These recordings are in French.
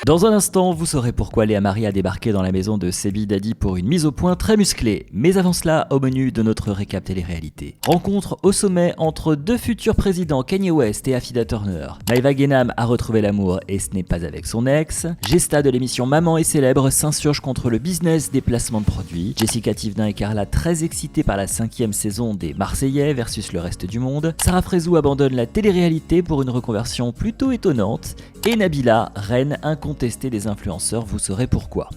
Dans un instant, vous saurez pourquoi Léa Marie a débarqué dans la maison de Sebi Daddy pour une mise au point très musclée. Mais avant cela, au menu de notre récap télé-réalité. Rencontre au sommet entre deux futurs présidents, Kanye West et Afida Turner. Maeva Genam a retrouvé l'amour et ce n'est pas avec son ex. Gesta de l'émission Maman et Célèbre s'insurge contre le business des placements de produits. Jessica Thivenin et Carla très excitées par la 5e saison des Marseillais versus le reste du monde. Sarah Frézou abandonne la télé-réalité pour une reconversion plutôt étonnante. Et Nabila, reine incontestée des influenceurs, vous saurez pourquoi.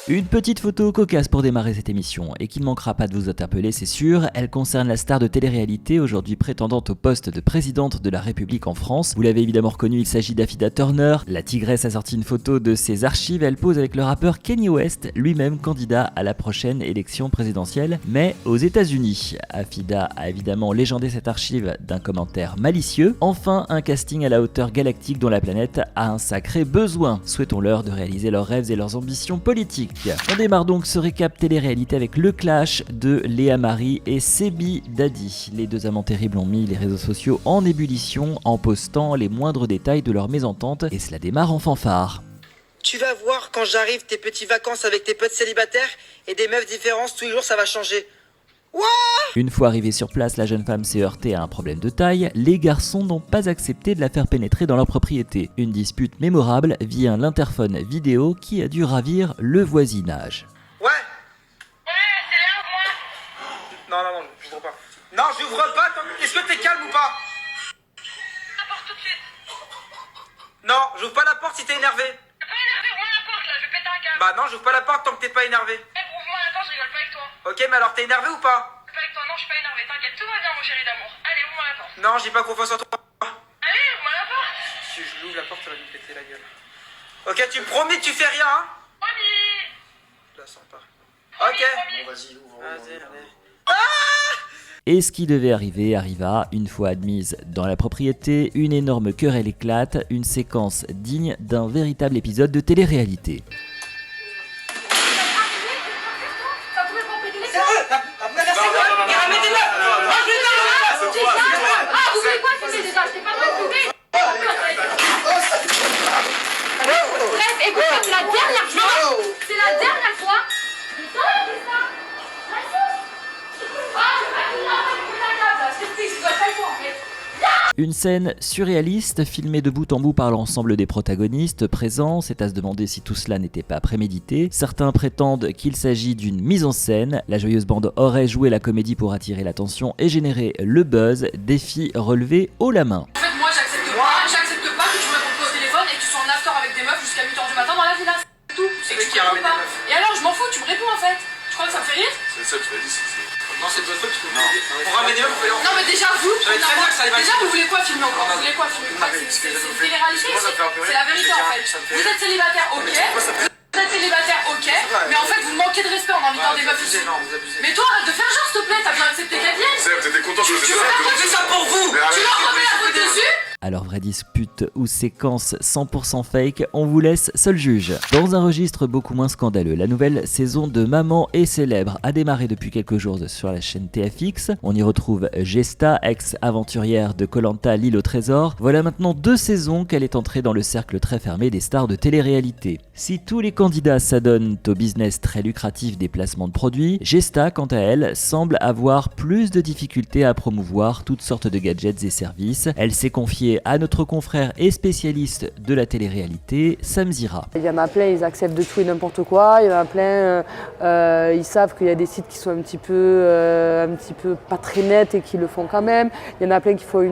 Une petite photo cocasse pour démarrer cette émission et qui ne manquera pas de vous interpeller, c'est sûr. Elle concerne la star de télé-réalité, aujourd'hui prétendante au poste de présidente de la République en France. Vous l'avez évidemment reconnu, il s'agit d'Afida Turner. La tigresse a sorti une photo de ses archives. Elle pose avec le rappeur Kanye West, lui-même candidat à la prochaine élection présidentielle, mais aux États-Unis. Afida a évidemment légendé cette archive d'un commentaire malicieux. Enfin, un casting à la hauteur galactique dont la planète a un sacré besoin. Souhaitons-leur de réaliser leurs rêves et leurs ambitions politiques. On démarre donc ce récap télé-réalité avec le clash de Léa Marie et Sebi Daddy. Les deux amants terribles ont mis les réseaux sociaux en ébullition en postant les moindres détails de leur mésentente et cela démarre en fanfare. Tu vas voir quand j'arrive tes petites vacances avec tes potes célibataires et des meufs différentes tous les jours ça va changer. Wouah! Une fois arrivée sur place, la jeune femme s'est heurtée à un problème de taille. Les garçons n'ont pas accepté de la faire pénétrer dans leur propriété. Une dispute mémorable via l'interphone vidéo qui a dû ravir le voisinage. Ouais, c'est là moi. Non, j'ouvre pas. Non, j'ouvre pas. Est-ce que t'es calme ou pas? La porte tout de suite. Non, j'ouvre pas la porte si t'es énervé. T'es pas énervé, ouvre la porte là, je vais péter un câble. Bah non, j'ouvre pas la porte tant que t'es pas énervé. Ouvre-moi la porte, je rigole pas avec toi. Ok, mais alors t'es énervé ou pas? Je suis pas avec toi, non, je suis pas énervé, t'inquiète, tout va bien mon chéri d'amour. Allez, ouvre-moi la porte. Non, j'ai pas confiance en toi. Allez, ouvre-moi la porte. Si je l'ouvre la porte, ça va lui péter la gueule. Ok, tu me promets que tu fais rien, hein? Promis. Je la sens pas. Ok. Promis. Bon, vas-y, ouvre. Vas-y, allez. Et ce qui devait arriver arriva, une fois admise dans la propriété, une énorme querelle éclate, une séquence digne d'un véritable épisode de télé-réalité. Bref, écoute, c'est la dernière fois. C'est la dernière fois. Une scène surréaliste, filmée de bout en bout par l'ensemble des protagonistes présents, c'est à se demander si tout cela n'était pas prémédité. Certains prétendent qu'il s'agit d'une mise en scène, la joyeuse bande aurait joué la comédie pour attirer l'attention et générer le buzz, défi relevé haut la main. En fait, moi, j'accepte pas que tu me répondes pas au téléphone et que tu sois en after avec des meufs jusqu'à 8h du matin dans la villa. C'est tout. C'est qui a ramené des meufs. Et alors, je m'en fous, tu me réponds en fait. Tu crois que ça me fait rire? C'est ça que tu m'as dit, Non, c'est de votre faute parce que on ramène des meufs, on fait Non, mais déjà, vous, J'avais très bien que ça allait déjà, mal. vous voulez quoi filmer encore? Vous voulez quoi filmer? C'est une télé-réalité, c'est la vérité en fait. Vous êtes célibataire, ok. Vous êtes célibataire, ok. Mais en fait, vous manquez de respect en invitant des meufs ici. Non, vous abusez. Mais toi, arrête de faire genre, s'il te plaît, t'as bien accepté qu'elle vienne. T'étais content, je Tu veux pas On fait ça pour vous. Tu leur remets la faute dessus? Alors vraie dispute ou séquence 100% fake, on vous laisse seul juge. Dans un registre beaucoup moins scandaleux, la nouvelle saison de Maman et Célèbre a démarré depuis quelques jours sur la chaîne TFX. On y retrouve Gesta, ex-aventurière de Koh-Lanta, l'île au trésor. Voilà maintenant 2 saisons qu'elle est entrée dans le cercle très fermé des stars de télé-réalité. Si tous les candidats s'adonnent au business très lucratif des placements de produits, Gesta, quant à elle, semble avoir plus de difficultés à promouvoir toutes sortes de gadgets et services. Elle s'est confiée à notre confrère et spécialiste de la télé-réalité, Sam Zira. Il y en a plein, ils acceptent de tout et n'importe quoi. Il y en a plein, ils savent qu'il y a des sites qui sont un petit peu pas très nets et qui le font quand même. Il y en a plein qu'il faut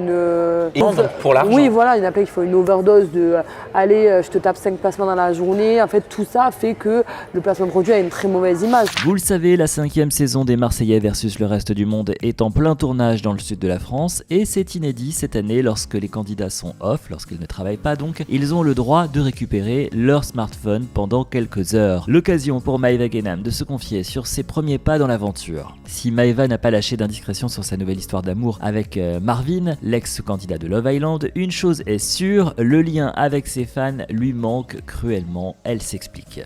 pour l'argent. Oui, voilà, il y en a plein qu'il faut une overdose de allez, je te tape 5 placements dans la journée. En fait, tout ça fait que le placement de produit a une très mauvaise image. Vous le savez, la 5e saison des Marseillais versus le reste du monde est en plein tournage dans le sud de la France et c'est inédit cette année lorsque les candidats sont off, lorsqu'ils ne travaillent pas donc, ils ont le droit de récupérer leur smartphone pendant quelques heures. L'occasion pour Maeva Genam de se confier sur ses premiers pas dans l'aventure. Si Maeva n'a pas lâché d'indiscrétion sur sa nouvelle histoire d'amour avec Marvin, l'ex-candidat de Love Island, une chose est sûre, le lien avec ses fans lui manque cruellement, elle s'explique.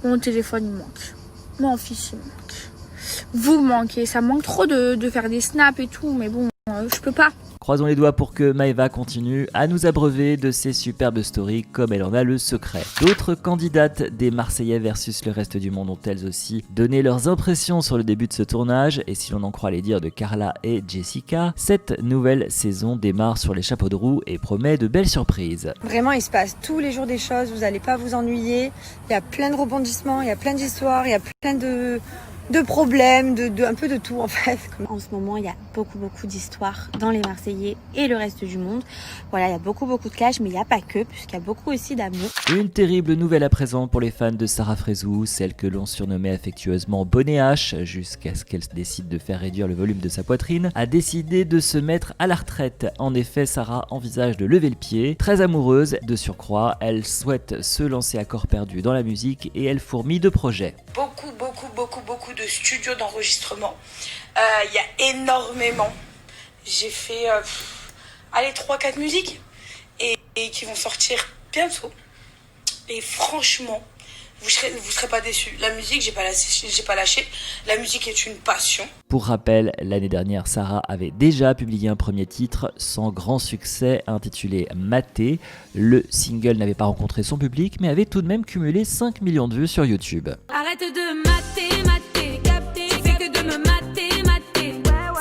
Mon téléphone il manque, mon fils il manque. vous manquez. Ça me manque trop de faire des snaps et tout, mais bon, je peux pas. Croisons les doigts pour que Maëva continue à nous abreuver de ses superbes stories comme elle en a le secret. D'autres candidates des Marseillais versus le reste du monde ont elles aussi donné leurs impressions sur le début de ce tournage et si l'on en croit les dires de Carla et Jessica, cette nouvelle saison démarre sur les chapeaux de roue et promet de belles surprises. Vraiment, il se passe tous les jours des choses, vous n'allez pas vous ennuyer, il y a plein de rebondissements, il y a plein d'histoires, il y a plein de problèmes, un peu de tout en fait. En ce moment, il y a beaucoup d'histoires dans les Marseillais et le reste du monde. Voilà, il y a beaucoup de clash, mais il n'y a pas que, puisqu'il y a beaucoup aussi d'amour. Une terrible nouvelle à présent pour les fans de Sarah Frézou, celle que l'on surnommait affectueusement Bonnet H, jusqu'à ce qu'elle décide de faire réduire le volume de sa poitrine, a décidé de se mettre à la retraite. En effet, Sarah envisage de lever le pied. Très amoureuse de surcroît, elle souhaite se lancer à corps perdu dans la musique et elle fourmille de projets. Beaucoup de studios d'enregistrement. Il y a énormément. J'ai fait 3-4 musiques et qui vont sortir bientôt. Et franchement, vous serez pas déçus. La musique, j'ai pas lâché. La musique est une passion. Pour rappel, l'année dernière, Sarah avait déjà publié un premier titre sans grand succès intitulé Maté. Le single n'avait pas rencontré son public, mais avait tout de même cumulé 5 millions de vues sur YouTube. Arrête de mater, capter, tu fais que de me mater.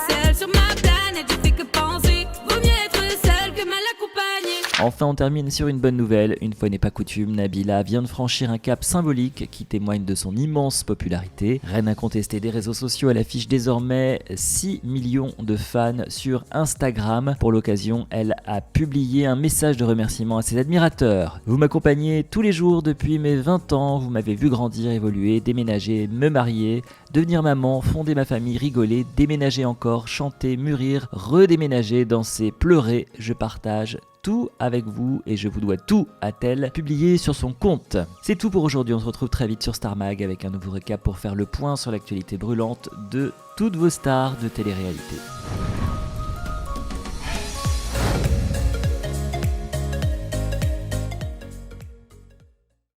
Seule sur ma planète, je fais que penser. Vaut mieux être seule que mal accompagnée. Enfin, on termine sur une bonne nouvelle. Une fois n'est pas coutume, Nabila vient de franchir un cap symbolique qui témoigne de son immense popularité. Reine incontestée des réseaux sociaux, elle affiche désormais 6 millions de fans sur Instagram. Pour l'occasion, elle a publié un message de remerciement à ses admirateurs. Vous m'accompagnez tous les jours depuis mes 20 ans, vous m'avez vu grandir, évoluer, déménager, me marier, devenir maman, fonder ma famille, rigoler, déménager encore, chanter, mûrir, redéménager, danser, pleurer. Je partage tout avec vous et je vous dois tout, a-t-elle publié sur son compte. C'est tout pour aujourd'hui, on se retrouve très vite sur Star Mag avec un nouveau récap pour faire le point sur l'actualité brûlante de toutes vos stars de télé-réalité.